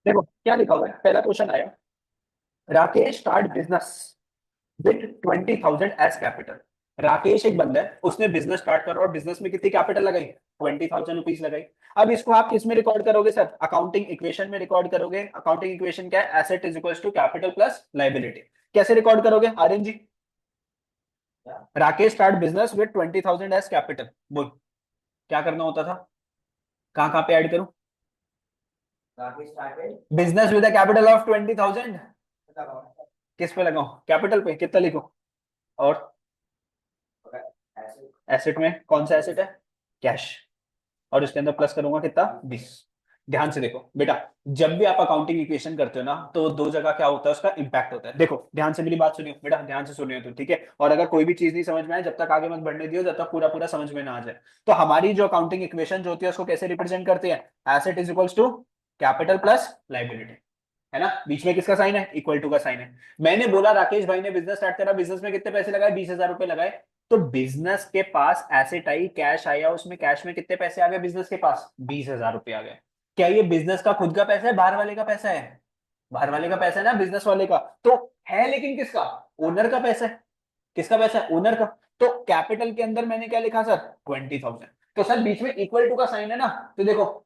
देखो क्या लिखा हुआ है, पहला क्वेश्चन आया, Rakesh start business with 20,000 as capital. Rakesh एक बंदा है, उसने बिजनेस स्टार्ट करा और बिजनेस में कितनी कैपिटल लगाई? 20,000 रुपीज लगाई। अब इसको आप किस में रिकॉर्ड करोगे सर? अकाउंटिंग इक्वेशन में रिकॉर्ड करोगे। अकाउंटिंग इक्वेशन क्या है? Asset is equal to capital plus liability. कैसे रिकॉर्ड करोगे Aryan ji? Rakesh start business with 20,000 as capital, बोल क्या करना होता था? कहाँ कहाँ पे ऐड करूं? बिजनेस विद कैपिटल ऑफ 20,000, किस पे लगाऊं? कैपिटल पे कितना लिखूं? और एसेट में कौन सा एसेट है? कैश। और इसके अंदर प्लस करूंगा कितना? 20। ध्यान से देखो बेटा, जब भी आप अकाउंटिंग इक्वेशन करते हो ना, तो दो जगह क्या होता है, उसका इंपैक्ट होता है। देखो ध्यान से मेरी बात सुनियो बेटा, ध्यान से सुनियो तो ठीक है। और अगर कोई भी चीज नहीं समझ में आए, जब तक आगे मत बढ़ने दियो, जब तक पूरा पूरा समझ में ना आ जाए। तो हमारी जो अकाउंटिंग इक्वेशन जो होती है, उसको कैसे रिप्रेजेंट करते हैं? Asset is equals to capital plus liability, है ना? बीच में किसका साइन है? इक्वल टू का साइन है। मैंने बोला राकेश भाई ने बिजनेस स्टार्ट करा, बिजनेस में कितने पैसे लगाए? 20,000 रुपए लगाए। तो बिजनेस के पास एसेट आई, कैश आया, उसमें कैश में कितने पैसे आ गए? बिजनेस के पास 20,000 रुपए आ गए। क्या ये बिजनेस का खुद का पैसा है, बाहर वाले का पैसा है? बाहर वाले का पैसा है ना, बिजनेस वाले का। तो है लेकिन किसका? ओनर का पैसा है। किसका पैसा है? ओनर का। तो कैपिटल के अंदर मैंने क्या लिखा सर? 20,000। तो सर बीच में इक्वल टू का साइन है ना, तो देखो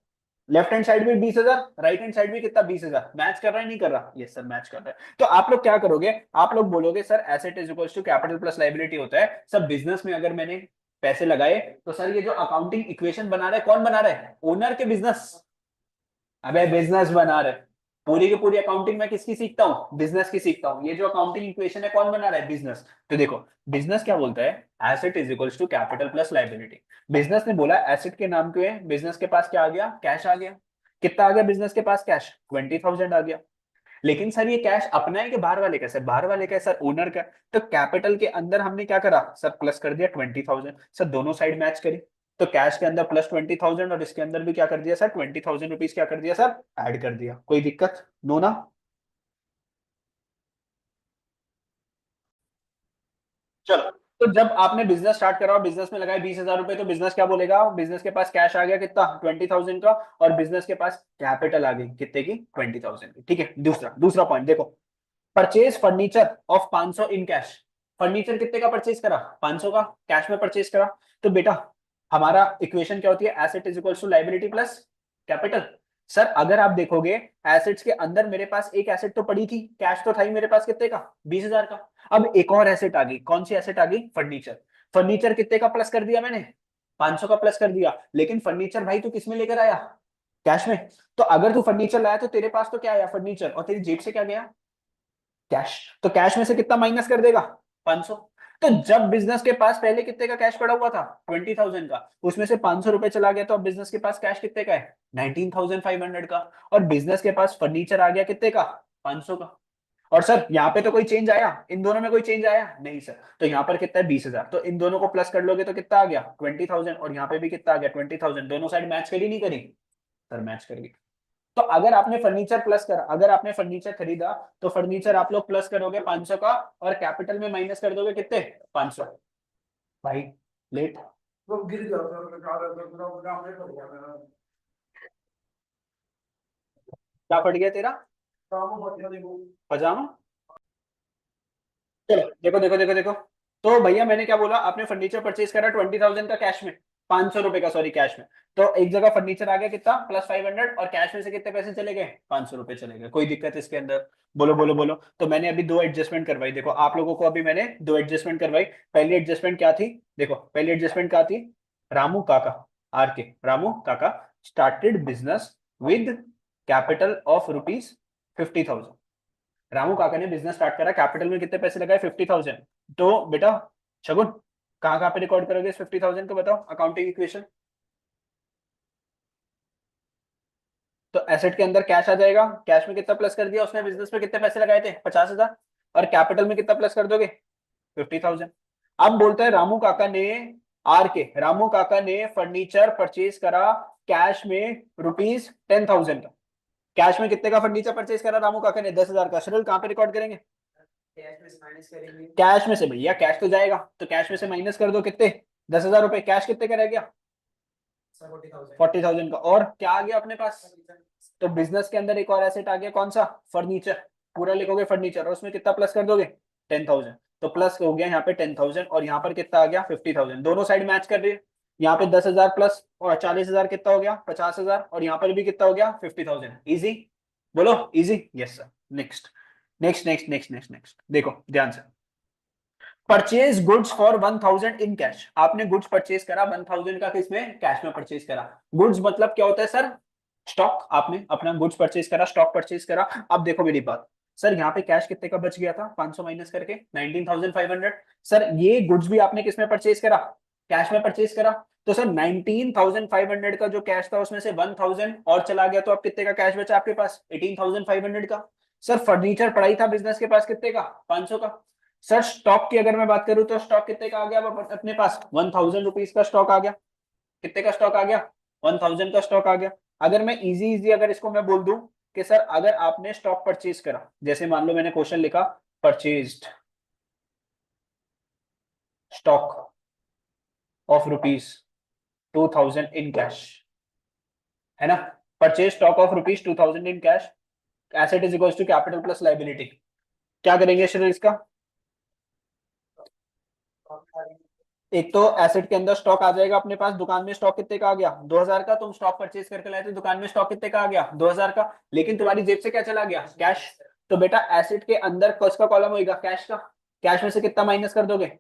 लेफ्ट हैंड साइड भी 20,000, राइट हैंड साइड भी कितना? 20,000। मैच कर रहा है नहीं कर रहा? यस सर मैच कर रहा है। तो आप लोग क्या करोगे? आप लोग बोलोगे sir asset is equal to capital plus liability होता है। सब बिजनेस में अगर मैंने पैसे लगाए, तो सर ये जो अकाउंटिंग इक्वेशन बना रहा है, कौन बना रहा है? ओनर के बिजनेस। अबे बिजनेस बना रहे। पूरी की पूरी अकाउंटिंग में किसकी सीखता हूँ? बिजनेस की सीखता हूँ। ये जो अकाउंटिंग इक्वेशन है, कौन बना रहा है? बिजनेस। तो देखो बिजनेस क्या बोलता है? Asset is equals to capital plus liability. Business ने बोला एसेट के नाम क्यों है? बिजनेस के पास क्या आ गया? कैश आ गया। कितना आ गया बिजनेस के पास? कैश 20,000 आ गया। लेकिन सर ये कैश अपना है कि बाहर वाले का? सर बाहर वाले का है सर, ओनर का। तो कैपिटल के अंदर हमने क्या करा सर? प्लस कर दिया 20,000। सर दोनों साइड मैच करी। तो कैश के अंदर प्लस 20,000 और इसके अंदर भी क्या कर दिया सर? 20,000 रुपीज क्या कर दिया सर? ऐड कर दिया। कोई दिक्कत? नो ना? चलो। तो जब आपने बिजनेस स्टार्ट करा और बिजनेस में लगाए 20,000 रुपए, तो बिजनेस क्या बोलेगा? बिजनेस के पास कैश आ गया कितना? 20,000 का। और बिजनेस के पास कैपिटल आ गई कितने की? 20,000 की। ठीक है, दूसरा दूसरा पॉइंट देखो, purchase furniture of 500 in cash. Furniture कितने का परचेज करा? 500 का। कैश में परचेज करा। तो बेटा हमारा इक्वेशन क्या होती है? Asset is equal to liability plus capital. Sir अगर आप देखोगे, एसेट्स के अंदर मेरे पास एक एसेट तो पड़ी थी, कैश तो था ही मेरे पास कितने का? 20,000 का। अब एक और एसेट आ गई। कौन सी एसेट आ गई? फर्नीचर। फर्नीचर कितने का प्लस कर दिया मैंने? 500 का प्लस कर दिया। लेकिन फर्नीचर भाई तू किस में लेकर आया? कैश में। तो अगर तू फर्नीचर लाया, तो तेरे पास तो क्या आया? फर्नीचर। और तेरी जेब से क्या गया? कैश। तो कैश में से कितना माइनस कर देगा? 500। तो जब बिजनेस के पास पहले कितने का कैश पड़ा हुआ था? 20,000 का। उसमें से 500 रुपए चला गया, तो अब बिजनेस के पास कैश कितने का है? 19,500 का। और बिजनेस के पास फर्नीचर आ गया कितने का? 500 का। और सर यहाँ पे तो कोई चेंज आया? इन दोनों में कोई चेंज आया नहीं सर। तो यहाँ पर कितना है? 20,000। तो इन दोनों को प्लस कर लोगे तो कितना आ गया? 20,000। और यहाँ पे भी कितना आ गया? 20,000। दोनों साइड मैच करी नहीं करी? सर मैच करी। तो अगर आपने फर्नीचर प्लस करा, अगर आपने फर्नीचर खरीदा, तो फर्नीचर आप लोग प्लस करोगे 500 का, और कैपिटल में माइनस कर दोगे कितने? 500। भाई लेट। वो गिर गया क्या फट गया तेरा? पजामा। चलो देखो देखो देखो देखो। तो भैया मैंने क्या बोला? आपने फर्नीचर परचेज करा 20,000 का कैश में, 500 रुपए का, सॉरी कैश में। तो एक जगह फर्नीचर आ गया कितना? +500। और कैश में से कितने पैसे चले गए? 500 रुपए चले गए। कोई दिक्कत इसके अंदर? बोलो बोलो बोलो। तो मैंने अभी दो एडजस्टमेंट करवाई। देखो आप लोगों को अभी मैंने दो एडजस्टमेंट करवाई। पहली एडजस्टमेंट क्या थी? देखो पहली एडजस्टमेंट क्या थी? रामू काका, आर के रामू काका started business with capital of rupees 50,000। Ramu काका ने बिजनेस स्टार्ट करा, कैपिटल में कितने पैसे लगाए? 50,000। तो बेटा शगुन, कहाँ कहाँ पे रिकॉर्ड करोगे इस 50,000 को? बताओ अकाउंटिंग इक्वेशन। तो एसेट के अंदर कैश आ जाएगा। कैश में कितना प्लस कर दिया उसने? बिजनेस में कितने पैसे लगाए थे? 50,000। और कैपिटल में कितना प्लस कर दोगे? 50,000। अब बोलता है रामू काका ने, आर के रामू काका ने फर्नीचर परचेज करा कैश में रुपीज 10,000 का। कैश में कितने का फर्नीचर परचेज करा रामू काका ने? 10,000 का। सरल कहाँ पे रिकॉर्ड करेंगे? कैश में से माइनस करेंगे। कैश में से भैया, कैश तो जाएगा, तो कैश में से माइनस कर दो कितने? 10,000 रुपए। कैश कितने का रह गया? 40,000 का। और क्या आ गया अपने पास? तो बिजनेस के अंदर एक और एसेट आ गया, कौन सा? फर्नीचर। पूरा लिखोगे फर्नीचर, और उसमें कितना प्लस कर दोगे? 10,000। तो प्लस हो गया यहाँ पे 10,000, और यहाँ पर कितना आ गया? 50,000। दोनों साइड मैच कर रही है। यहाँ पे 10,000 प्लस और 40,000 कितना हो गया? 50,000। और यहाँ पर भी कितना हो गया? 50,000। इजी, बोलो easy. Yes sir. Next next next next next next, देखो ध्यान से। Purchase goods for 1,000 in cash. आपने गुड्स परचेज करा 1,000 का, किसमें? कैश में परचेज करा। गुड्स मतलब क्या होता है सर? स्टॉक। आपने अपना गुड्स परचेज करा, स्टॉक परचेज करा। अब देखो मेरी बात, सर यहाँ पे कैश कितने का बच गया था? 500 माइनस करके 19,500। सर ये गुड्स भी आपने किसमें परचेज करा? कैश में परचेज करा। तो सर 19,500 का जो कैश था उसमें से 1,000 और चला गया, तो अब कितने का कैश बचा आपके पास? 18,500 का। सर फर्नीचर पड़ा ही था बिजनेस के पास, कितने का? 500 का। सर स्टॉक की अगर मैं बात करूं तो स्टॉक कितने का आ गया अपने पास? 1,000 रुपीज का स्टॉक आ गया। कितने का स्टॉक आ गया? 1,000 का स्टॉक आ गया। अगर मैं इजी इजी अगर इसको मैं बोल दूं कि सर अगर आपने स्टॉक परचेज करा, जैसे मान लो मैंने क्वेश्चन लिखा, purchased stock of ₹2,000 in cash, है ना? Purchase stock of ₹2,000 in cash, asset is equals to capital plus liability. क्या करेंगे सर इसका? एक तो एसेट के अंदर स्टॉक आ जाएगा अपने पास। दुकान में स्टॉक कितने का आ गया? 2,000 का। तुम स्टॉक परचेज करके लाए थे, दुकान में स्टॉक कितने का आ गया? 2,000 का। लेकिन तुम्हारी जेब से क्या चला गया? कैश। तो बेटा एसेट के अंदर किसका कॉलम होगा? कैश का। कैश में से कितना माइनस कर दोगे?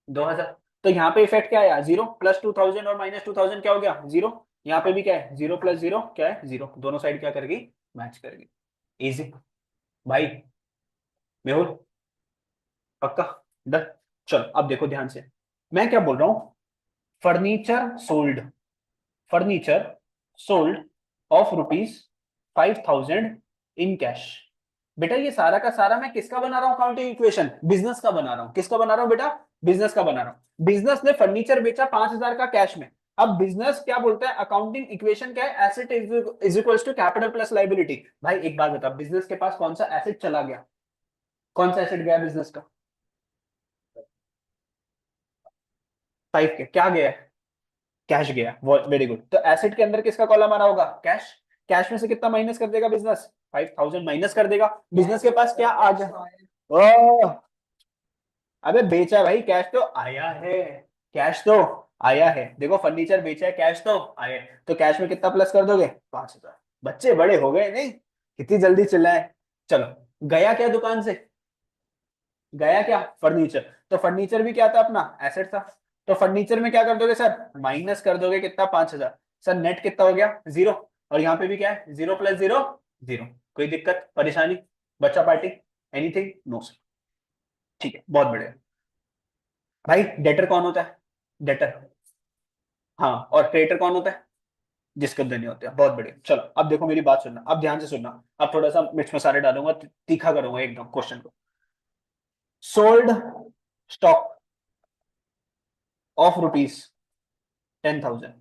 2,000। तो यहाँ पे इफेक्ट क्या आया? जीरो। प्लस 2,000 और माइनस 2,000 क्या हो गया? जीरो। यहाँ पे भी क्या है? जीरो प्लस जीरो क्या है? जीरो। दोनों साइड क्या करेगी? मैच करेगी। इजी भाई। मेहुल, पक्का? डन। चलो अब देखो ध्यान से, मैं क्या बोल रहा हूं। Furniture sold, furniture sold off ₹5,000 in cash. बेटा ये सारा का सारा मैं किसका बना रहा हूं? काउंटिंग इक्वेशन बिजनेस का बना रहा हूं। किसका बना रहा हूं बेटा? बिजनेस का बना रहा हूं। बिजनेस ने फर्नीचर बेचा 5,000 का कैश में। अब बिजनेस क्या बोलता है? अकाउंटिंग इक्वेशन क्या है? Asset is equals to capital plus liability. भाई एक बात बता, बिजनेस के पास कौन सा एसेट चला गया? कौन सा एसेट गया बिजनेस का? 5 के क्या गया? कैश गया। Very good. तो एसेट के अंदर किसका कॉलम आ रहा होगा? कैश। कैश में से कितना माइनस कर देगा बिजनेस? 5,000 माइनस कर देगा। बिजनेस के पास क्या आ गया? ओह, अबे बेचा है भाई, कैश तो आया है। कैश तो आया है। देखो फर्नीचर बेचा है, कैश तो आया है। तो कैश में कितना प्लस कर दोगे? 5,000। बच्चे बड़े हो गए नहीं? कितनी जल्दी चिल्लाए। चलो, गया क्या दुकान से? गया क्या? फर्नीचर। तो फर्नीचर भी क्या था? अपना एसेट था। तो फर्नीचर में क्या कर दोगे सर? माइनस कर दोगे कितना? 5,000। सर नेट कितना हो गया? जीरो। और यहाँ पे भी क्या है? Zero plus zero zero. कोई दिक्कत परेशानी? बच्चा पार्टी? एनीथिंग? No sir. ठीक है, बहुत बढ़िया। भाई डेटर कौन होता है? डेटर। हाँ, और क्रेडिटर कौन होता है? जिसके धनी होते हैं। बहुत बढ़िया। चलो अब देखो मेरी बात सुनना, अब ध्यान से सुनना। अब थोड़ा सा मिर्च मसाले डालूंगा, तीखा करूंगा एकदम क्वेश्चन को। Sold stock of ₹10,000।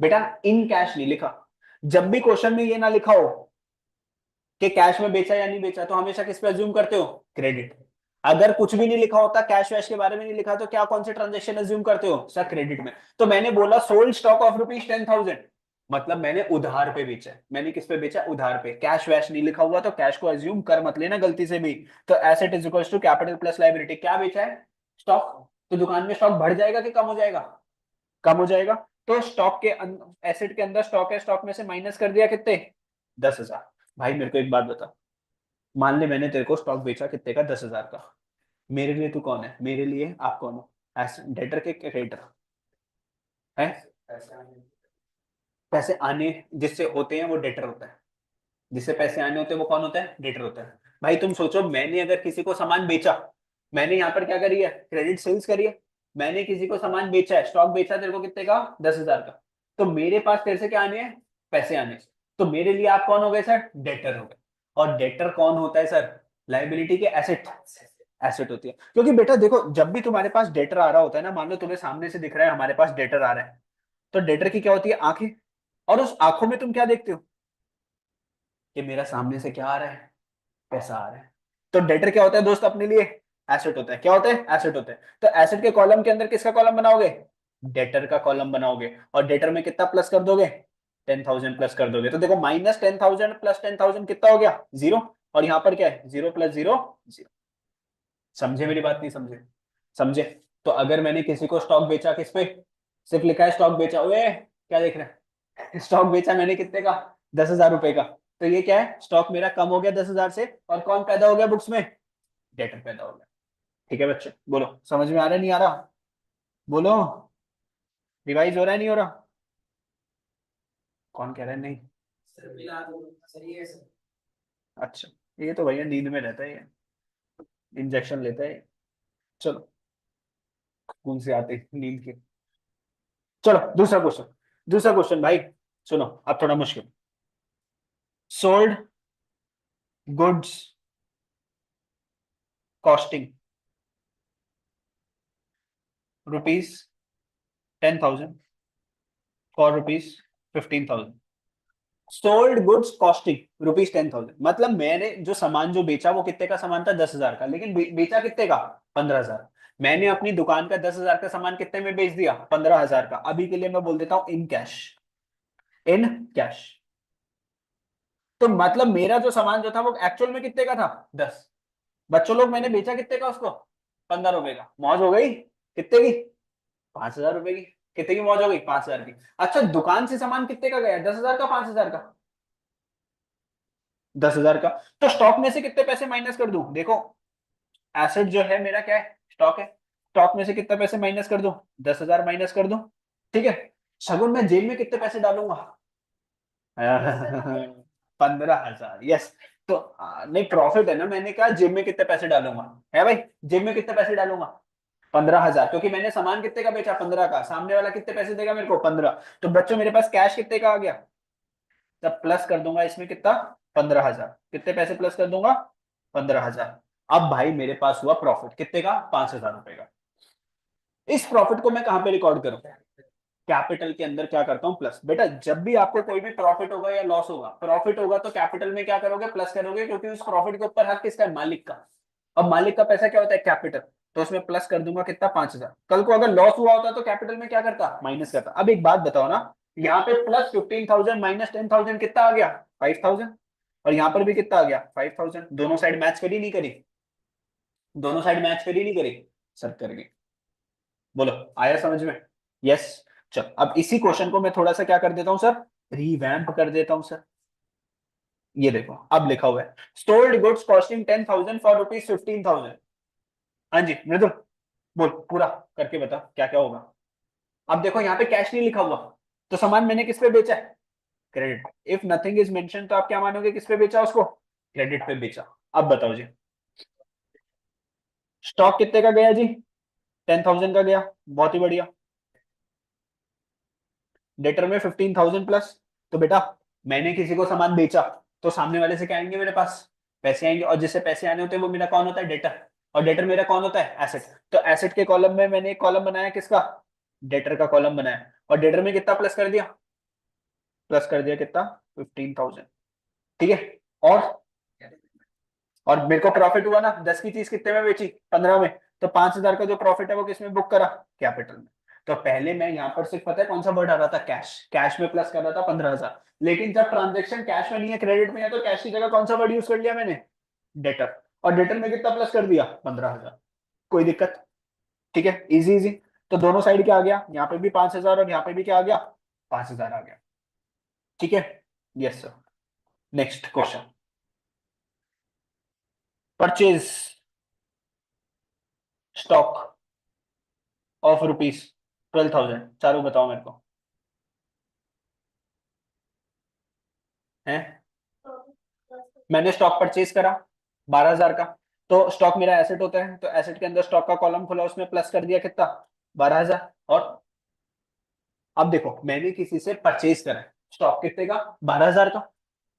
बेटा इन कैश नहीं लिखा। जब भी क्वेश्चन में ये ना लिखा हो कि कैश में बेचा या नहीं बेचा, तो हमेशा किस पे अज्यूम करते हो? क्रेडिट। अगर कुछ भी नहीं लिखा होता, कैश वैश के बारे में नहीं लिखा, तो क्या कौन से ट्रांजेक्शन अज्यूम करते हो? सर क्रेडिट में। तो मैंने बोला सोल्ड स्टॉक ऑफ ₹10,000, मतलब मैंने उधार पे बेचा है। मैंने किस पे बेचा? उधार पे। कैश वैश नहीं लिखा हुआ तो कैश को अज्यूम कर मत लेना गलती से भी। तो asset is equal to capital plus liability. क्या बेचा है? स्टॉक। तो दुकान में स्टॉक बढ़ जाएगा कि कम हो जाएगा? कम हो जाएगा। तो स्टॉक के एसेट के अंदर स्टॉक है, स्टॉक में से माइनस कर दिया कितने? 10,000। भाई मेरे को एक बात बता, मान ले मैंने तेरे को स्टॉक बेचा कितने का? 10,000 का। मेरे लिए तू कौन है? मेरे लिए आप कौन हो? डेटर के क्रेडिटर है? पैसे आने जिससे होते हैं वो डेटर होता है। जिससे पैसे आने होते हैं वो कौन होता है? डेटर होता है। भाई तुम सोचो, मैंने अगर किसी को सामान बेचा, मैंने यहाँ पर क्या करी है? क्रेडिट सेल्स करी है। मैंने किसी को सामान बेचा है, स्टॉक बेचा तेरे को कितने का? 10,000 का। तो मेरे पास तेरे से क्या आने हैं? पैसे आने हैं। तो मेरे लिए आप कौन हो गए सर? डेटर हो गए। और डेटर कौन होता है सर? लाइबिलिटी के एसेट। एसेट होती है। क्योंकि बेटा देखो, जब भी तुम्हारे पास डेटर आ रहा होता है ना, मान लो तुम्हें सामने से दिख रहा है हमारे पास डेटर आ रहा है, तो डेटर की क्या होती है? आंखें। और उस आंखों में तुम क्या देखते हो? कि मेरा सामने से क्या आ रहा है? पैसा आ रहा है। तो डेटर क्या होता है दोस्त अपने लिए? एसेट होता है। क्या होता है? एसेट होता है। तो एसेट के कॉलम के अंदर किसका कॉलम बनाओगे? डेटर का कॉलम बनाओगे। और डेटर में कितना प्लस कर दोगे? 10,000 प्लस कर दोगे तो देखो -10,000 प्लस 10,000 कितना हो गया 0। और यहाँ पर क्या है 0 प्लस 0 0। समझे मेरी बात, नहीं समझे? समझे। तो अगर मैंने किसी को स्टॉक बेचा किस पे, सिर्फ लिखा है स्टॉक बेचा, ओए क्या देख रहे हैं स्टॉक बेचा मैंने कितने का 10,000 रुपए का। तो ये क्या है स्टॉक मेरा कम हो गया 10,000 से और कौन पैदा हो गया बुक्स में, डेटर पैदा हो गया। ठीक है बच्चे बोलो समझ में आ रहा है नहीं आ रहा, बोलो रिवाइज हो रहा है नहीं हो रहा, कौन कह रहा है नहीं? अच्छा ये तो भैया नींद में रहता है ये, इंजेक्शन लेता है। चलो खून से आते नींद के। चलो दूसरा क्वेश्चन, दूसरा क्वेश्चन भाई सुनो अब थोड़ा मुश्किल। Sold goods costing ₹10,000 for ₹15,000। Sold goods costing ₹10,000 मतलब मैंने जो सामान जो बेचा वो कितने का सामान था 10,000 का, लेकिन बेचा कितने का 15,000। मैंने अपनी दुकान का 10,000 का सामान कितने में बेच दिया 15,000 का। अभी के लिए मैं बोल देता हूं इन कैश, इन कैश। तो मतलब मेरा जो सामान जो था वो एक्चुअल में कितने का था 10। बच्चों लोग मैंने बेचा कितने का उसको 15 रुपए का। मौज हो गई कितने की 5,000 रुपए की। कितने की मौज हो गई 5,000 की। अच्छा दुकान से सामान कितने का गया 10,000 का 5,000 का 10,000 का। तो स्टॉक में से कितने पैसे माइनस कर दूं देखो, एसेट जो है मेरा क्या है स्टॉक है, स्टॉक में से कितने पैसे माइनस कर दूं 10,000 माइनस कर दूं। ठीक है। शगुन मैं जेब में कितने पैसे डालूंगा 15,000 यस। तो नहीं प्रॉफिट है ना, मैंने कहा जेब में कितने पैसे डालूंगा है भाई, जेब में कितने पैसे डालूंगा 15,000 क्योंकि मैंने सामान कितने का बेचा 15 का, सामने वाला कितने पैसे देगा मेरे को 15। तो बच्चों मेरे पास कैश कितने का आ गया, तब प्लस कर दूंगा इसमें कितना 15,000, कितने पैसे प्लस कर दूंगा 15,000। अब भाई मेरे पास हुआ प्रॉफिट कितने का 5,000 रुपए का। इस प्रॉफिट को मैं कहां पे रिकॉर्ड करूं, कैपिटल के अंदर क्या करता हूं प्लस। बेटा जब भी आपको कोई भी प्रॉफिट होगा या लॉस होगा, प्रॉफिट होगा तो कैपिटल में क्या करोगे प्लस करोगे, क्योंकि उस प्रॉफिट के ऊपर हक किसका है मालिक का। अब मालिक का पैसा क्या होता है कैपिटल, तो उसमें प्लस कर दूंगा कितना 5,000। कल को अगर लॉस हुआ होता तो कैपिटल में क्या करता माइनस करता। अब एक बात बताओ ना, यहाँ पे +15,000 -10,000 कितना आ गया 5,000, और यहाँ पर भी कितना आ गया 5,000। दोनों साइड मैच करी नहीं करी, दोनों साइड मैच करी नहीं करी, सर कर गई। बोलो आया समझ में, यस। चल अब इसी क्वेश्चन को मैं थोड़ा सा क्या कर देता हूं सर, रिवैम्प कर देता हूं सर। ये देखो अब लिखा हुआ है स्टोल्ड गुड्स कॉस्टिंग 10,000 फॉर ₹15,000। हाँ जी मृदुल बोल पूरा करके बता क्या क्या होगा। अब देखो यहाँ पे कैश नहीं लिखा हुआ, तो सामान मैंने किस पे बेचा है credit. If nothing is mention तो आप क्या मानोगे किस पे बेचा उसको, क्रेडिट पे बेचा। अब बताओ जी स्टॉक कितने का गया जी 10,000 का गया, बहुत ही बढ़िया। डेटर में 15,000 प्लस। तो बेटा मैंने किसी को सामान बेचा तो सामने वाले से क्या आएंगे मेरे पास पैसे आएंगे, और जिससे पैसे आने होते हैं वो मेरा कौन होता है डेटर, और डेटर मेरा कौन होता है एसेट। तो एसेट के कॉलम में मैंने एक कॉलम बनाया किसका डेटर का कॉलम बनाया, और डेटर में कितना प्लस कर दिया, प्लस कर दिया कितना 15,000। ठीक है। और और मेरे को प्रॉफिट हुआ ना 10 की चीज कितने में बेची 15 में, तो 5,000 का जो प्रॉफिट है वो किसमें बुक करा कैपिटल में। तो पहले मैं यहाँ पर सिर्फ पता है कौन सा वर्ड आ रहा था कैश, कैश में प्लस कर रहा था 15,000। लेकिन जब ट्रांजेक्शन कैश में नहीं है क्रेडिट में है तो कैश की जगह कौन सा वर्ड यूज कर लिया मैंने डेटर, और डेटर में कितना प्लस कर दिया 15,000। कोई दिक्कत, ठीक है इजी इजी। तो दोनों साइड क्या आ गया, यहाँ पे भी 5,000 और यहाँ पे भी क्या आ गया 5,000 आ गया। ठीक है yes sir. Next question, purchase stock of ₹12,000, चारों बताओ मेरे को है। मैंने स्टॉक परचेज करा 12,000 का, तो स्टॉक मेरा एसेट होता है, तो एसेट के अंदर स्टॉक का कॉलम खुला उसमें प्लस कर दिया कितना 12,000। और अब देखो मैंने किसी से परचेज करा है स्टॉक कितने का 12,000 का,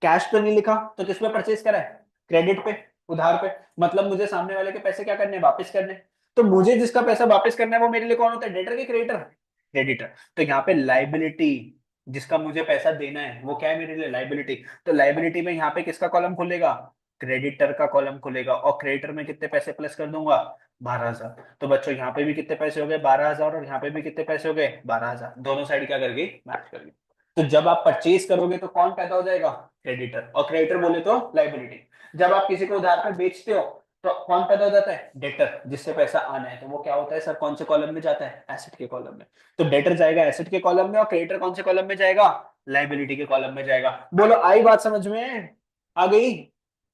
कैश तो नहीं लिखा तो किस पे परचेज करा है क्रेडिट पे, उधार पे। मतलब मुझे सामने वाले के पैसे क्या करने वापस करने। तो मुझे जिसका पैसा वापस करना है वो मेरे लिए कौन होता है डेटर की क्रेडिटर, क्रेडिटर। तो यहाँ पे लाइबिलिटी जिसका मुझे पैसा देना है वो क्या है मेरे लिए लाइबिलिटी। तो लाइबिलिटी में यहाँ पे किसका कॉलम खुलेगा क्रेडिटर का कॉलम खुलेगा, और क्रेडिटर में कितने पैसे प्लस कर दूंगा 12,000। तो बच्चों यहाँ पे भी कितने पैसे हो गए 12,000, और यहाँ पे भी कितने पैसे हो गए 12,000। दोनों साइड क्या कर गई मैच कर गई। तो जब आप परचेज करोगे तो कौन पैदा हो जाएगा? क्रेडिटर, और क्रेडिटर बोले तो लाइबिलिटी। जब आप किसी को उधार पर बेचते हो तो कौन पैदा हो जाता है? डेटर, जिससे पैसा आना है। तो वो क्या होता है सर, कौन से कॉलम में जाता है? एसेट के कॉलम में। तो डेटर जाएगा एसेट के कॉलम में, और क्रेडिटर कौन से कॉलम में जाएगा? लाइबिलिटी के कॉलम में जाएगा। बोलो आई बात समझ में? आ गई?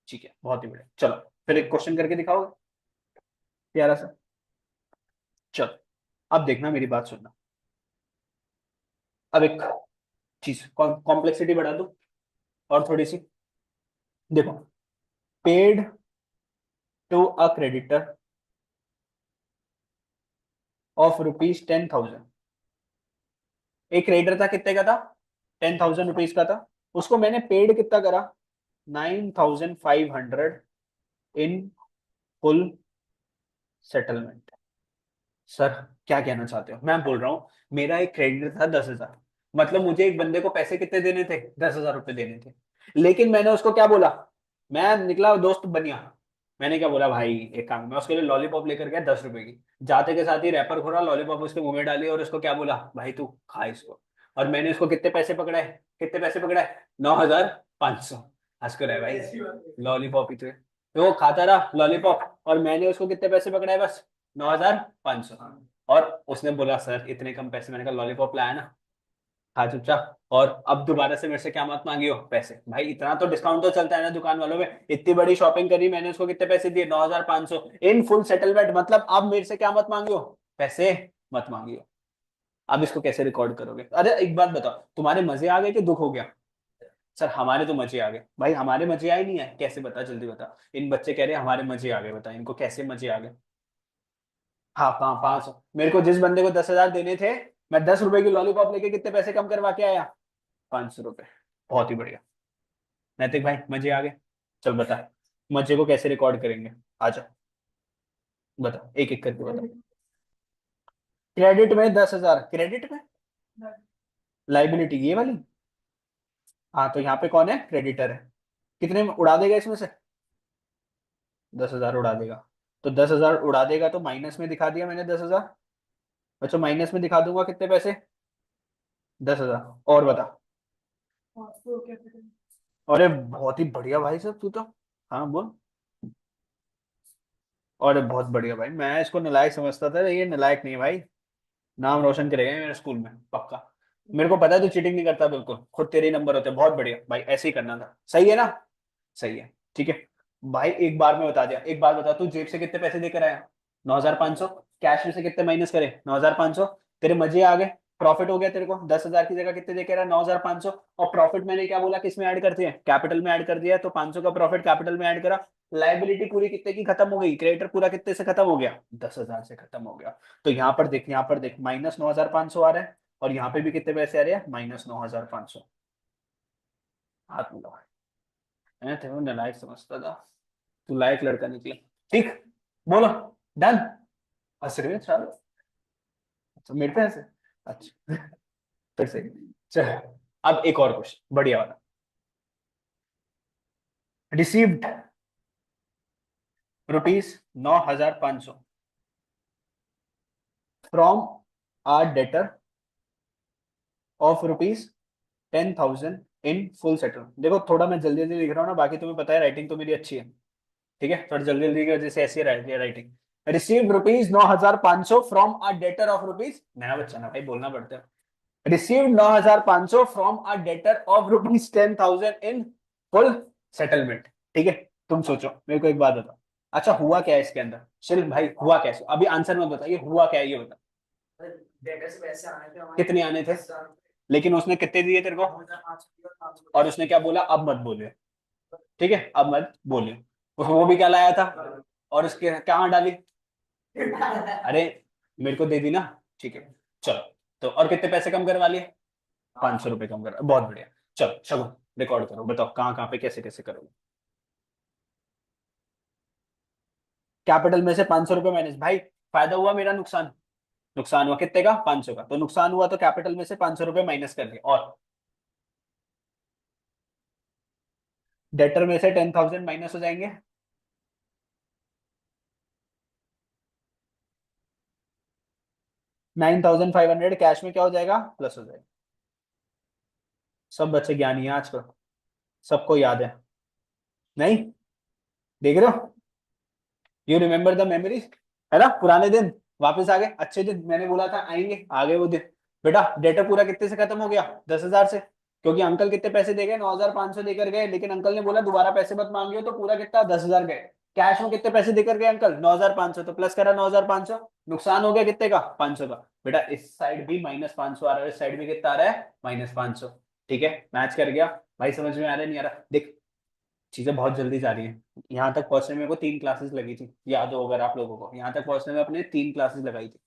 ठीक है, बहुत ही बढ़िया। चलो फिर एक क्वेश्चन करके दिखाओगे प्यारा सा। चलो अब देखना, मेरी बात सुनना। अब एक चीज कॉम्प्लेक्सिटी बढ़ा दो और थोड़ी सी। देखो, paid to a creditor of rupees 10,000। एक क्रेडिटर था, कितने का था? 10,000 रुपीज का था। उसको मैंने पेड कितना करा? 9,500 इन फुल सेटलमेंट। सर क्या कहना चाहते हो? मैं बोल रहा हूँ, मेरा एक क्रेडिटर था 10,000, मतलब मुझे एक बंदे को पैसे कितने देने थे? 10,000 रुपये देने थे। लेकिन मैंने उसको क्या बोला? मैं निकला दोस्त बनिया। मैंने क्या बोला भाई, एक काम, मैं उसके लिए लॉलीपॉप लेकर गया 10 रुपए की। जाते के साथ ही रैपर खोला, लॉलीपॉप उसके मुंह में डाली, और उसको क्या बोला, भाई तू खा इसको। और मैंने उसको कितने पैसे पकड़ाए? कितने पैसे पकड़ाए? 9,500। हंस कर है भाई, लॉलीपॉप ही तो वो खाता रहा लॉलीपॉप, और मैंने उसको कितने पैसे पकड़ाए? बस 9,500। और उसने बोला सर इतने कम पैसे। मैंने कहा लॉलीपॉप लाया ना, खा चुपचाप, और अब दोबारा से मेरे से क्या मत मांगियो पैसे। भाई इतना तो डिस्काउंट तो चलता है ना दुकान वालों में। इतनी बड़ी शॉपिंग करी मैंने, उसको कितने पैसे दिए? 9,500 इन फुल सेटलमेंट। मतलब अब मेरे से क्या मत मांगियो? पैसे मत मांगियो। अब इसको कैसे रिकॉर्ड करोगे? अरे एक बात बताओ, तुम्हारे मजे आ गए कि दुख हो गया? सर हमारे तो मजे आ गए। भाई हमारे मजे आए नहीं है, कैसे? बता जल्दी बता। इन बच्चे कह रहे हैं हमारे मजे आ गए, बता इनको कैसे मजे आ गए? हाँ कहाँ 500? मेरे को जिस बंदे को 10,000 देने थे, मैं 10 रुपए की लॉलीपॉप लेके कितने पैसे कम करवा के आया? 500 रुपए। बहुत ही बढ़िया। नैतिक भाई मजे आ गए? चल बता, मजे को कैसे रिकॉर्ड करेंगे? आजा बता, एक एक करके बता। क्रेडिट में 10,000, क्रेडिट में लाइबिलिटी ये वाली। हाँ तो यहाँ पे कौन है? क्रेडिटर है। कितने में उड़ा देगा इसमें से? 10,000 उड़ा देगा। तो 10,000 उड़ा देगा तो माइनस में दिखा दिया मैंने 10,000। अच्छा माइनस में दिखा दूंगा कितने पैसे? 10,000। और बता। अरे बहुत ही बढ़िया भाई साहब तू तो। हाँ बोल। अरे बहुत बढ़िया भाई, मैं इसको नालायक समझता था, ये नालायक नहीं है भाई। नाम रोशन करेगा ये मेरे स्कूल में पक्का। मेरे को पता है तू चीटिंग नहीं करता बिल्कुल, खुद तेरे ही नंबर होते हैं। बहुत बढ़िया भाई, ऐसे ही करना था। सही है ना? सही है। ठीक है भाई, एक बार में बता दिया। एक बार बता, तू जेब से कितने पैसे देकर आया? 9,500। कैश में से कितने माइनस करे? 9,500। तेरे मजे आ गए, प्रॉफिट हो गया तेरे को। 10,000 की जगह कितने देकर आया? 9,500। और प्रॉफिट मैंने क्या बोला, किस में ऐड करते हैं? कैपिटल में ऐड कर दिया है। तो 500 का प्रॉफिट कैपिटल में ऐड करा। लाइबिलिटी पूरी कितने की खत्म हो गई? क्रेडिटर पूरा कितने से खत्म हो गया? 10,000 से खत्म हो गया। तो यहाँ पर देख, यहाँ पर देख, -9,500 आ रहा है, और यहाँ पे भी कितने पैसे आ रहे हैं? -9,500। हाथ मिला। मैं तेरे नालायक समझता था, तू लायक लड़का निकला। ठीक, बोलो। डन। हंस रहे हो चलो। अच्छा मेरे पे हंसे? अच्छा फिर से। चल अब एक और क्वेश्चन बढ़िया वाला। Received ₹9,500 from our debtor of ₹10,000 in full settlement. देखो थोड़ा मैं जल्दी जल्दी लिख रहा हूँ ना, बाकी तुम्हें पता है राइटिंग तो मेरी अच्छी है। ठीक है, थोड़ा जल्दी जल्दी की वजह से ऐसी writing. Receive ₹9,500 from a debtor of rupees, नया बच्चा ना भाई बोलना पड़ता है। Receive 9,500 from a debtor of ₹10,000 in full settlement. ठीक है, तुम सोचो, मेरे को एक बात बताओ। अच्छा हुआ क्या है इसके अंदर? शिल भाई हुआ कैसे? अभी आंसर मत बता, ये हुआ क्या है ये बता। डेटर से पैसे आने थे हमारे, कितने आने थे? लेकिन उसने कितने दिए तेरे को? और उसने क्या बोला? अब मत बोलियो। ठीक है, अब मत बोलियो। वो भी क्या लाया था? और उसके कहाँ डाली? अरे मेरे को दे दी ना। ठीक है चलो। तो और कितने पैसे कम करवा लिए? 500 रुपए कम कर, बहुत बढ़िया। चलो शगुन रिकॉर्ड करो, बताओ कहाँ कहाँ पे कैसे कैसे करोगे। कैपिटल में से 500 रुपए माइनस, भाई फायदा हुआ मेरा नुकसान? नुकसान हुआ कितने का? 500 का। तो नुकसान हुआ तो कैपिटल में से 500 रुपए माइनस कर दिए। और डेटर में से 10,000 माइनस हो जाएंगे। 9,500 कैश में क्या हो जाएगा? प्लस हो जाएगा। सब बच्चे ज्ञानी है आजकल, सबको याद है। नहीं, देख रहे हो, यू रिमेम्बर द मेमोरीज, है ना, पुराने दिन वापस आ गए, अच्छे दिन, मैंने बोला था आएंगे, आ गए वो दिन। बेटा डेटा पूरा कितने से खत्म हो गया, 10,000 से, क्योंकि अंकल कितने पैसे दे गए, 9,500 देकर गए, लेकिन अंकल ने बोला दोबारा पैसे मत मांगियो, तो पूरा कितना 10,000 गए। कैश में कितने पैसे देकर गए अंकल, 9,500, तो प्लस करा 9,500, नुकसान हो गया कितने का, 500 का। बेटा इस साइड भी -500 आ रहा है, इस साइड भी कितना आ रहा है, -500। ठीक है, मैच कर गया। भाई समझ में आ रहा है नहीं आ रहा, देख चीजें बहुत जल्दी जा रही हैं। यहाँ तक पहुंचने में को 3 क्लासेस लगी थी, याद हो अगर आप लोगों को, यहाँ तक पहुंचने में अपने 3 क्लासेस लगाई थी,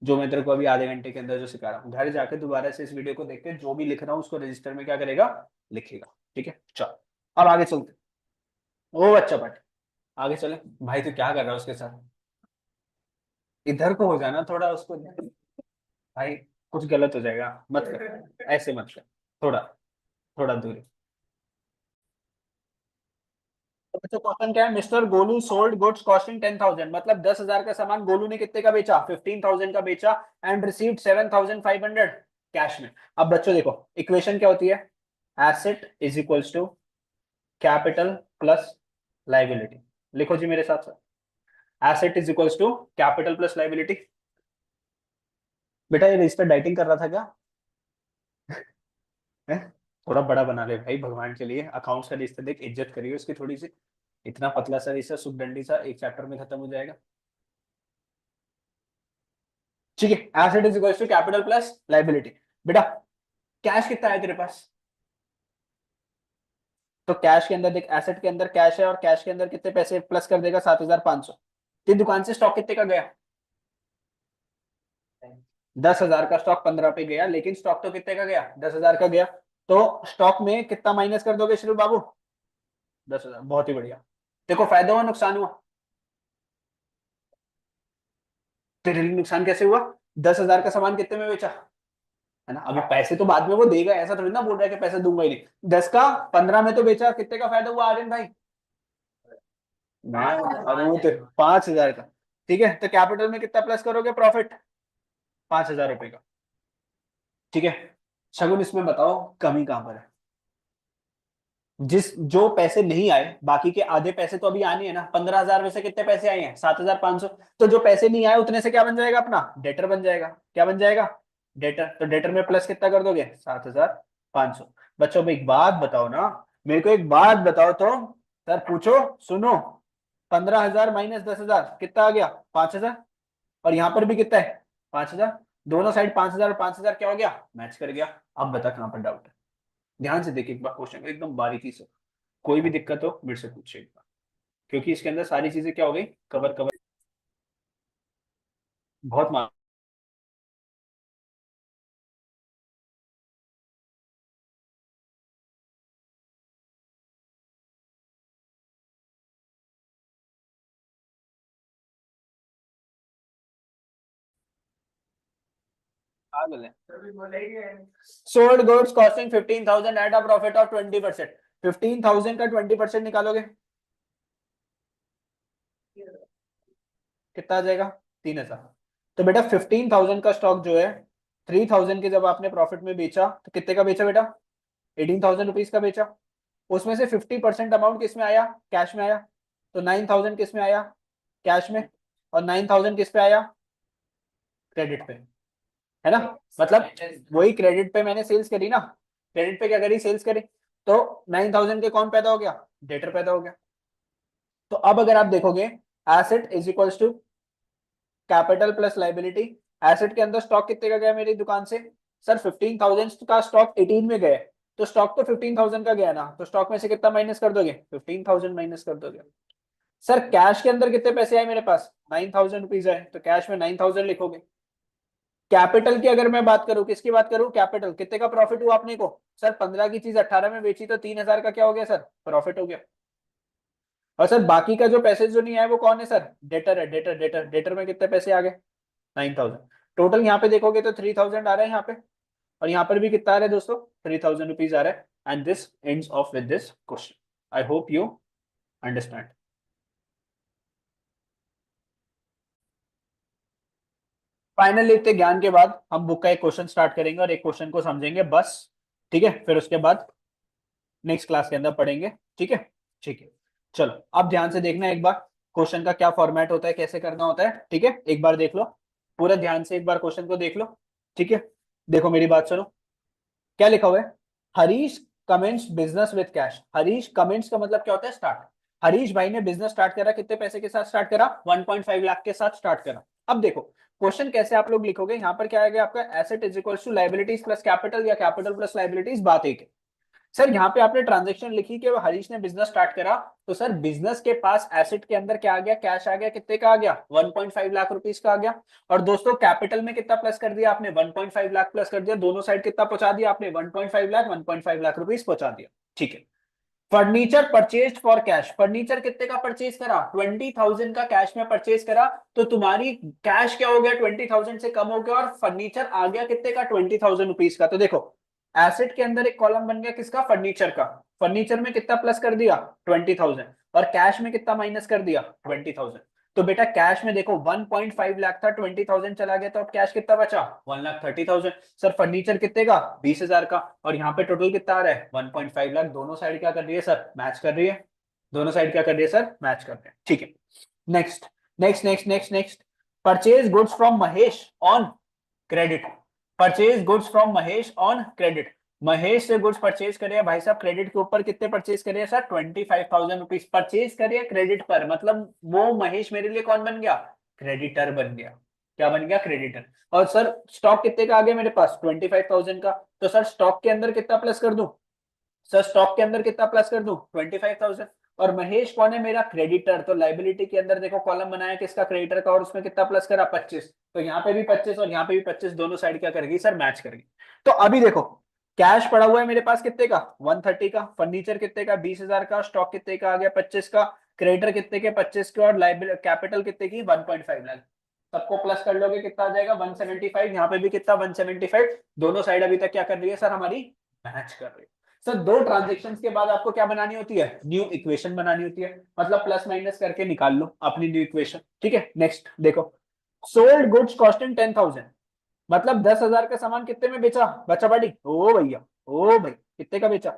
जो मैं तेरे को अभी आधे घंटे के अंदर जो सिखा रहा हूँ। घर जाके दोबारा से इस वीडियो को देख के जो भी लिख रहा हूँ उसको रजिस्टर में क्या करेगा, लिखेगा। ठीक है, चल अब आगे चलते। ओ अच्छा बट आगे चले। भाई तू क्या कर रहा है उसके साथ, इधर को हो जाना थोड़ा उसको। भाई कुछ गलत हो जाएगा, मत कर ऐसे, मत कर, थोड़ा, थोड़ा दूरी। तो बच्चों क्वेश्चन क्या है, mister Golu sold goods costing 10,000, मतलब 10,000 का सामान गोलू ने कितने का बेचा, 15,000 का बेचा, एंड रिसीव्ड 7,500 कैश में। अब बच्चों देखो इक्वेशन क्या होती है, asset is equals to capital plus liability. लिखो जी मेरे साथ साथ, asset is equals to capital plus liability. बेटा ये रजिस्टर डाइटिंग कर रहा था क्या है? थोड़ा बड़ा बना ले भाई भगवान के लिए, अकाउंट्स का रजिस्टर देख, इज्जत करिए उसकी थोड़ी सी। इतना पतला सा रजिस्टर सुगडंडी सा, एक चैप्टर में खत्म हो जाएगा। ठीक है, asset is equal to capital plus liability. बेटा कैश कितना है तेरे पास, तो कैश के अंदर देख, एसेट के अंदर कैश है, और कैश के अंदर कितने पैसे प्लस कर देगा, 7,500। तेरी दुकान से स्टॉक कितने का गया, 10,000 का स्टॉक 15 पे गया, लेकिन स्टॉक तो कितने का गया, 10,000 का गया। तो स्टॉक में कितना माइनस कर दोगे श्री बाबू, 10,000, बहुत ही बढ़िया। देखो फायदा हुआ नुकसान हुआ, तेरे लिए नुकसान कैसे हुआ, 10,000 का सामान कितने में बेचा, है ना। अभी पैसे तो बाद में वो देगा, ऐसा थोड़ी ना बोल रहा है कि पैसे दूंगा ही नहीं, 10 का 15 में तो बेचा, कितने का फायदा हुआ आर्यन भाई, ना, अरे वो तो 5,000 का। ठीक है, तो कैपिटल में कितना प्लस करोगे प्रॉफिट, 5,000 रुपए का। ठीक है, शगुन इसमें बताओ कमी कहां पर है, जिस जो पैसे नहीं आए, बाकी के आधे पैसे तो अभी आने हैं ना, 15,000 में से कितने पैसे आए हैं, 7,500, तो जो पैसे नहीं आए उतने से क्या बन जाएगा अपना, डेटर बन जाएगा, क्या बन जाएगा, डेटर। तो डेटर में प्लस कितना कर दोगे, 7,500। बच्चों अब एक बात बताओ ना, मेरे को एक बात बताओ तो, सर पूछो, सुनो, 15,000 माइनस 10,000 कितना आ गया, 5,000, और यहाँ पर भी कितना है, 5,000, दोनों साइड 5,000 और 5,000 क्या हो गया, मैच कर गया। अब बता कहां पर डाउट है, ध्यान से देखिए एक बार क्वेश्चन एकदम बारीकी से, कोई भी दिक्कत हो मेरे से पूछिए एक बार, क्योंकि इसके अंदर सारी चीजें क्या हो गई, कवर कवर, बहुत मार। पागल है, sold goods costing 15,000 at a profit of 20%, 15,000 का 20% निकालोगे कितना आ जाएगा, 3,000। तो बेटा 15,000 का स्टॉक जो है, 3,000 के जब आपने प्रॉफिट में बेचा तो कितने का बेचा बेटा, 18,000 रुपीज का बेचा। उसमें से 50% अमाउंट किस में आया, कैश में आया, तो 9,000 किस में आया, कैश में, और 9,000 किस पे आया, क्रेडिट पे, है ना। मतलब वही क्रेडिट पे मैंने सेल्स करी ना, क्रेडिट पे क्या करी, सेल्स करी, तो 9,000 के कौन पैदा हो गया, डेटर पैदा हो गया। तो अब अगर आप देखोगे, asset is equals to capital plus liability, asset के अंदर स्टॉक कितने का गया मेरी दुकान से, सर 15,000 का स्टॉक 18 में गया, तो स्टॉक तो 15,000 का गया ना, तो स्टॉक में से कितना माइनस कर दोगे, 15,000 माइनस कर दोगे। सर कैश के अंदर कितने पैसे आए मेरे पास, 9,000 रुपीज आए, तो कैश में 9,000 लिखोगे। कैपिटल की अगर मैं बात करूं, किसकी बात करूं, कैपिटल, कितने का प्रॉफिट हुआ अपने को, सर 15 की चीज 18 में बेची, तो 3,000 का क्या हो गया सर, प्रॉफिट हो गया। और सर बाकी का जो पैसे जो नहीं आए वो कौन है सर, डेटर है, डेटर डेटर डेटर में कितने पैसे आ गए, 9,000। टोटल यहाँ पे देखोगे तो 3,000 आ रहा है यहाँ पे, और यहाँ पर भी कितना आ रहा है दोस्तों, 3,000 रुपीज आ रहा है। And this ends of with this question, I hope you understand. Final इतने ज्ञान के बाद हम बुक का एक क्वेश्चन स्टार्ट करेंगे और एक क्वेश्चन को समझेंगे बस। ठीक है, फिर उसके बाद नेक्स्ट क्लास के अंदर पढ़ेंगे। ठीक है, ठीक है। चलो अब ध्यान से देखना एक बार क्वेश्चन का क्या फॉर्मेट होता है, कैसे करना होता है। ठीक है, एक बार देख लो, पूरा ध्यान से एक बार क्वेश्चन को देख लो। ठीक है, देखो मेरी बात सुनो, क्या लिखा हुआ है, Harish comments business with cash. Harish comments का मतलब क्या होता है, स्टार्ट। हरीश भाई ने बिजनेस स्टार्ट करा, कितने पैसे के साथ स्टार्ट करा, 1.5 लाख के साथ स्टार्ट करा। अब देखो क्वेश्चन कैसे आप लोग लिखोगे, यहां पर क्या आएगा आपका, asset is equal to liabilities plus capital या कैपिटल प्लस लाइबिलिटीज, बात एक है। सर यहाँ पे आपने ट्रांजेक्शन लिखी कि वो हरीश ने बिजनेस स्टार्ट करा, तो सर बिजनेस के पास एसेट के अंदर क्या आ गया, कैश आ गया, कितने का आ गया, 1.5 लाख रुपीस का आ गया। और दोस्तों कैपिटल में कितना प्लस कर दिया आपने, 1.5 लाख प्लस कर दिया, दोनों साइड कितना पहुंचा दिया आपने, 1.5 लाख, 1.5 लाख रुपीस पहुंचा दिया। ठीक है, furniture purchase for cash, furniture कितने का परचेज करा, 20,000 का कैश में परचेज करा, तो तुम्हारी कैश क्या हो गया, 20,000 से कम हो गया, और फर्नीचर आ गया कितने का, 20,000 रुपीज का। तो देखो एसेट के अंदर एक कॉलम बन गया किसका, फर्नीचर का। फर्नीचर में कितना प्लस कर दिया, 20,000, और कैश में कितना माइनस कर दिया, 20,000। तो बेटा कैश में देखो 1.5 लाख था, 20,000 चला गया, तो अब कैश कितना बचा, 1,30,000। सर फर्नीचर कितने का, 20,000 का, और यहाँ पे टोटल कितना आ रहा है, 1.5 लाख। दोनों साइड क्या कर रही है सर, मैच कर रही है। दोनों साइड क्या कर रही है सर, मैच कर रहे हैं। ठीक है, next next next next next, purchase goods from Mahesh on credit. Purchase goods from Mahesh on credit, Mahesh से गुड्स परचेज करे भाई साहब, क्रेडिट के ऊपर कितने परचेज करे सर, 25,000 रुपीज परचेज करे क्रेडिट पर, मतलब वो महेश मेरे लिए कौन बन गया, क्रेडिटर बन गया। क्या बन गया, क्रेडिटर। और सर स्टॉक कितने का आ गया मेरे पास, 25,000 का, तो सर स्टॉक के अंदर कितना प्लस कर दूं, सर स्टॉक के अंदर कितना प्लस कर दूं, 25,000। और महेश कौन है, मेरा क्रेडिटर, तो लाइबिलिटी के अंदर देखो कॉलम बनाया किसका, क्रेडिटर का, और उसमें कितना प्लस करा, 25। तो यहाँ पे भी 25 और यहाँ पे भी 25, दोनों साइड क्या करेगी सर, मैच करेगी। तो अभी देखो कैश पड़ा हुआ है मेरे पास कितने का, 130 का, फर्नीचर कितने का, 20,000 का, स्टॉक कितने का आ गया, 25 का, क्रेडिटर कितने के, 25 के, और लाइबिलिटी कैपिटल कितने की, 1.5 लाख। सबको प्लस कर लोगे कितना आ जाएगा, 175। यहाँ पे भी कितना, 175। दोनों साइड अभी तक क्या कर रही है सर, हमारी मैच कर रही है। सर दो ट्रांजेक्शन के बाद आपको क्या बनानी होती है, न्यू इक्वेशन बनानी होती है, मतलब प्लस माइनस करके निकाल लो अपनी न्यू इक्वेशन। ठीक है, नेक्स्ट देखो, सोल्ड गुड्स कॉस्टिंग 10,000, मतलब 10,000 का सामान कितने में बेचा, बचा बाड़ी, ओ भैया, ओ भाई कितने का बेचा,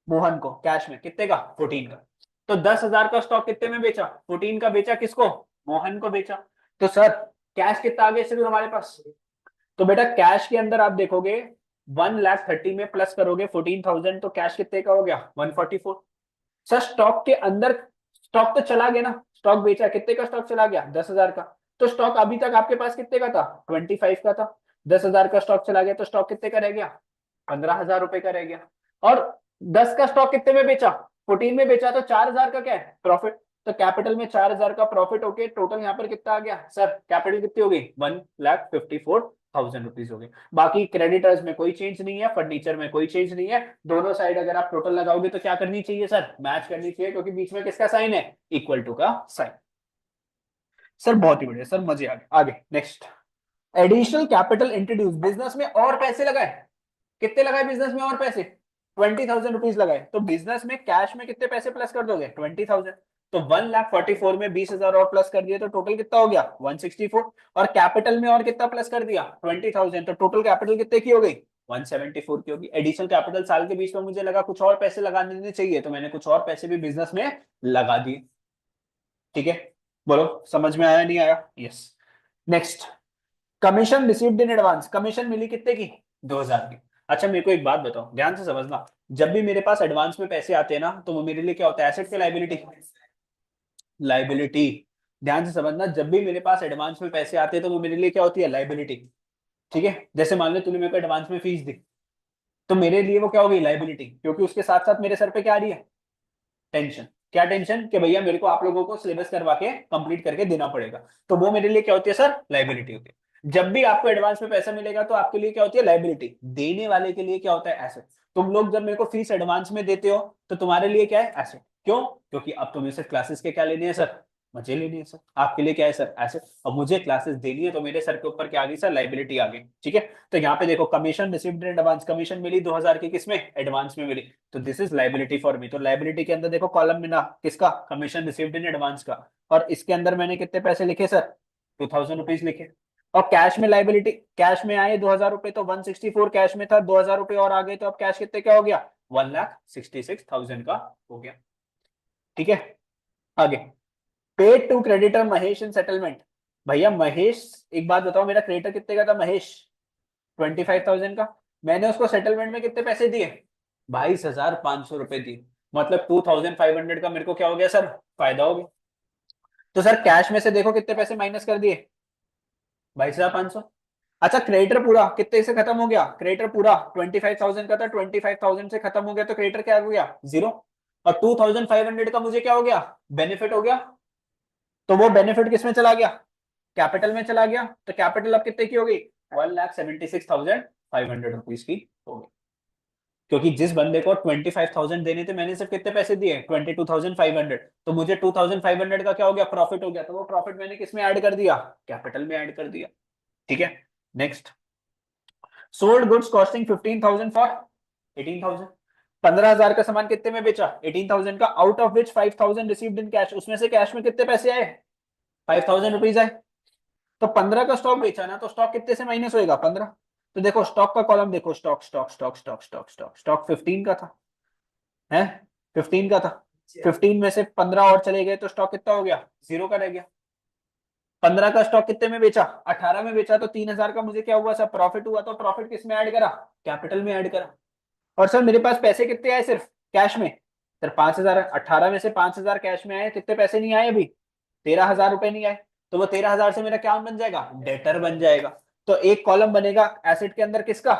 मोहन को, कैश में कितने का, 14 का। तो 10,000 का स्टॉक कितने में बेचा, 14 का बेचा, किसको, मोहन को बेचा। तो सर कैश कितना आ गया सिर्फ हमारे पास, तो बेटा कैश के अंदर आप देखोगे 1,30,000 में प्लस करोगे 14,000, तो कैश कितने का हो गया, 144। सर स्टॉक के अंदर, स्टॉक तो चला गया ना, स्टॉक बेचा, कितने का स्टॉक चला गया, 10,000 का। तो स्टॉक अभी तक आपके पास कितने का था, 25 का था। 10,000 का स्टॉक चला गया, तो स्टॉक कितने का रह गया, 15,000 रुपए का रह गया। और 10 का स्टॉक कितने में बेचा, 14 में बेचा, तो 4,000 का क्या है, प्रॉफिट। तो कैपिटल में 4,000 का प्रॉफिट होके टोटल यहाँ पर कितना आ गया सर, कैपिटल कितनी हो गई, 1,54,000 रुपीज हो गई। बाकी क्रेडिटर्स में कोई चेंज नहीं है, फर्नीचर में कोई चेंज नहीं है। दोनों साइड अगर आप टोटल लगाओगे तो क्या करनी चाहिए सर, मैच करनी चाहिए, क्योंकि बीच में किसका साइन है, इक्वल टू का साइन। सर बहुत ही बढ़िया सर, मजे आ गए। आगे next, additional capital introduce, business में और पैसे लगाए, कितने लगाए बिजनेस में और पैसे, 20,000 रुपीज लगाए। तो बिजनेस में कैश में कितने पैसे प्लस कर दोगे, 20,000। तो 1,44,000 में 20,000 और प्लस कर दिए, तो टोटल कितना हो गया, 164। और कैपिटल में और कितना प्लस कर दिया, 20,000, तो टोटल कैपिटल कितने की हो गई, 174 की होगी। एडिशनल कैपिटल साल के बीच में मुझे लगा कुछ और पैसे लगा देने चाहिए, तो मैंने कुछ और पैसे भी बिजनेस में लगा दिए। ठीक है, बोलो समझ में आया नहीं आया, yes. Next, commission received in advance, commission मिली कितने की, 2,000 की। अच्छा मेरे को एक बात बताओ, ध्यान से समझना, जब भी मेरे पास एडवांस में पैसे आते हैं ना, तो वो मेरे लिए क्या होता है, एसेट के लाइबिलिटी, लाइबिलिटी। ध्यान से समझना, जब भी मेरे पास एडवांस में पैसे आते हैं तो वो मेरे लिए क्या होती है, लाइबिलिटी। ठीक है, जैसे मान लो तूने मेरे को एडवांस में फीस दी, तो मेरे लिए वो क्या होगी, लाइबिलिटी, क्योंकि उसके साथ साथ मेरे सर पे क्या आ रही है, टेंशन। क्या टेंशन, कि भैया मेरे को आप लोगों को सिलेबस करवा के कंप्लीट करके देना पड़ेगा, तो वो मेरे लिए क्या होती है सर, लाइबिलिटी होती है। जब भी आपको एडवांस में पैसा मिलेगा तो आपके लिए क्या होती है, लाइबिलिटी। देने वाले के लिए क्या होता है, एसेट। तुम लोग जब मेरे को फीस एडवांस में देते हो तो तुम्हारे लिए क्या है, एसेट। क्यों, क्योंकि अब तुम्हें सिर्फ क्लासेस के क्या लेने हैं सर, मजे लेने हैं सर। आपके लिए क्या है सर, एसेट। अब मुझे क्लासेस देनी है, तो मेरे सर के ऊपर क्या आ गई सर, लाइबिलिटी आ गई। ठीक है, तो यहाँ पे देखो, commission received in advance, commission मिली 2,000 की, किसमें, एडवांस में मिली, तो this is liability for me. तो लाइबिलिटी के अंदर देखो कॉलम मिला किसका, कमीशन रिसीव्ड इन एडवांस का, और इसके अंदर मैंने कितने पैसे लिखे सर, 2,000 रुपीज लिखे। और कैश में लाइबिलिटी, कैश में आए 2,000 रुपए तो 164 कैश में था, 2,000 रुपए और आ गए तो अब कैश कितने क्या हो गया, 1,66,000 का हो गया। ठीक है, आगे paid to creditor Mahesh in settlement. भैया महेश, एक बात बताओ, मेरा क्रेडिटर कितने का था महेश, 25,000 का। मैंने उसको सेटलमेंट में कितने पैसे दिए, 22,500 रुपए दिए। मतलब 2,500 का मेरे को क्या हो गया सर, फायदा हो गया। तो सर कैश में से देखो कितने पैसे माइनस कर दिए, 22,500। अच्छा क्रेडिटर पूरा कितने से खत्म हो गया, क्रेडिटर पूरा 25,000 का था, 25,000 से खत्म हो गया तो क्रेडिटर क्या हो गया, जीरो। और 2,500 का मुझे क्या हो गया, बेनिफिट हो गया। तो वो बेनिफिट किस में चला गया, कैपिटल में चला गया। तो कैपिटल अब कितने की होगी, 1,76,500 रुपीज की होगी। क्योंकि जिस बंदे को 25,000 देने थे, मैंने सिर्फ कितने पैसे दिए, 22,500। तो मुझे 2,500 का क्या हो गया, प्रॉफिट हो गया। तो वो प्रॉफिट मैंने किस में ऐड कर दिया, कैपिटल में ऐड कर दिया। ठीक है, next, sold goods costing 15,000 for 18,000। 15,000 का सामान कितने में बेचा, 18,000 का। Out of which 5,000 received in cash, उसमें से कैश में कितने पैसे आए, 5,000 रुपीज आए। तो 15 का स्टॉक बेचा ना, तो स्टॉक कितने से माइनस होएगा, 15। तो देखो स्टॉक का कॉलम देखो, stock stock stock stock stock stock stock 15 का था, है 15 का था। 15 में से 15 और चले गए तो स्टॉक कितना हो गया, जीरो का रह गया। 15 का स्टॉक कितने में बेचा, 18 में बेचा, तो 3,000 का मुझे क्या हुआ सर, प्रॉफिट हुआ। तो प्रॉफिट किस में ऐड करा, कैपिटल में ऐड करा। और सर मेरे पास पैसे कितने आए सिर्फ कैश में, सर 5,000। 18 में से 5,000 कैश में आए, कितने पैसे नहीं आए अभी, 13,000 रुपए नहीं आए। तो वो 13,000 से मेरा क्या बन जाएगा, डेटर बन जाएगा। तो एक कॉलम बनेगा एसेट के अंदर किसका,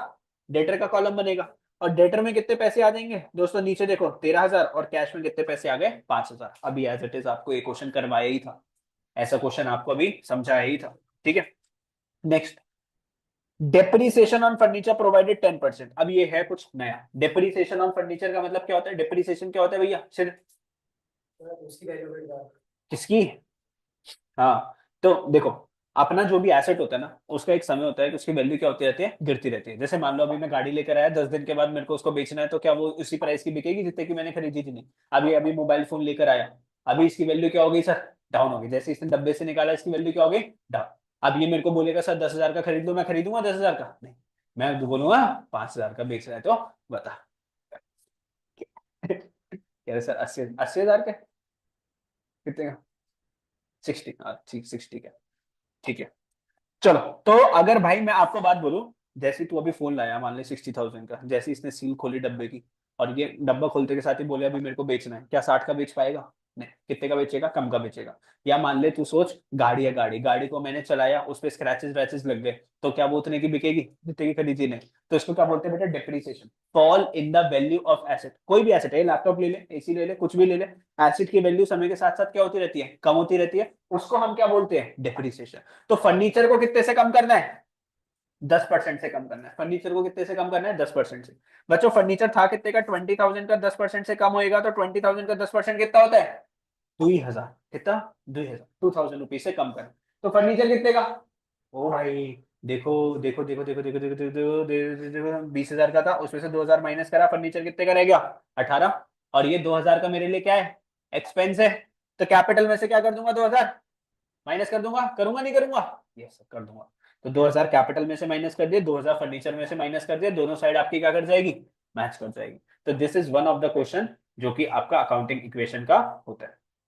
डेटर का कॉलम बनेगा। और डेटर में कितने पैसे आ जाएंगे दोस्तों, नीचे देखो 13,000, और कैश में कितने पैसे आ गए, 5,000। अभी एज इट इज आपको ये क्वेश्चन करवाया ही था, ऐसा क्वेश्चन आपको अभी समझाया ही था। ठीक है, next, depreciation on furniture provided 10%। अब ये है कुछ नया। डेप्रिसिएशन ऑन फर्नीचर का मतलब क्या होता है, डेप्रिसिएशन क्या होता है भैया, सिर्फ किसकी, हाँ। तो देखो, अपना जो भी एसेट होता है ना, उसका एक समय होता है कि उसकी वैल्यू क्या होती रहती है, गिरती रहती है। जैसे मान लो अभी मैं गाड़ी लेकर आया, 10 दिन के बाद मेरे को उसको बेचना है, तो क्या वो उसी प्राइस की बिकेगी जितने की मैंने खरीदी थी, नहीं। अभी अभी मोबाइल फोन लेकर आया, अभी इसकी वैल्यू क्या होगी सर, डाउन होगी। जैसे इसने डब्बे से निकाला, इसकी वैल्यू क्या होगी, डाउन। अब ये मेरे को बोलेगा सर 10,000 का खरीद लो, मैं खरीदूंगा 10,000 का, नहीं। मैं तो बोलूंगा 5,000 का बेच रहा है, तो बता। यार सर 80,000 का कितने का, 60, हाँ ठीक 60 का। ठीक है, चलो। तो अगर भाई मैं आपको बात बोलूं, जैसे तू अभी फोन लाया मान ले 60,000 का, जैसे इसने सील खोली डब्बे की, और ये डब्बा खोलते के साथ ही बोले अभी मेरे को बेचना है, क्या 60 का बेच पाएगा, नहीं। कितने का बेचेगा, कम का बेचेगा। या मान ले तू सोच, गाड़ी है, गाड़ी गाड़ी को मैंने चलाया, उस पर स्क्रैचेस वैचेस लग गए, तो क्या वो उतने की बिकेगी जितने की खरीदी नहीं। तो इसको क्या बोलते हैं बेटा, depreciation, fall in the value of asset. कोई भी एसेट है, लैपटॉप ले ले, एसी ले ले, कुछ भी ले ले, एसेट की वैल्यू समय के साथ साथ क्या होती रहती है, कम होती रहती है, उसको हम क्या बोलते हैं, डेप्रिसिएशन। तो फर्नीचर को कितने से कम करना है, 10% से कम करना है। फर्नीचर को कितने से कम करना है, 10% से। बच्चों फर्नीचर था कितने का, 20,000 का, 10% से कम होएगा तो 20,000 का 10% कितना होता है, 2,000। कितना, 2,000, 2,000 रुपीज से कम कर। तो फर्नीचर कितने का, ओ भाई, देखो देखो देखो देखो देखो देखो देखो देखो देखो, 20,000 का था, उसमें से 2,000 माइनस करा, फर्नीचर कितने का रह गया, 18। और ये 2,000 का मेरे लिए क्या है, एक्सपेंस है। तो कैपिटल में से क्या कर दूंगा, 2,000 माइनस कर दूंगा, करूंगा नहीं करूंगा, यस कर दूंगा। तो 2,000 कैपिटल में से माइनस कर दिए, 2,000 फर्नीचर में से माइनस कर दिए, दोनों साइड आपकी क्या कर जाएगी, मैच कर जाएगी। तो this is one of the question जो कि आपका अकाउंटिंग इक्वेशन का होता है।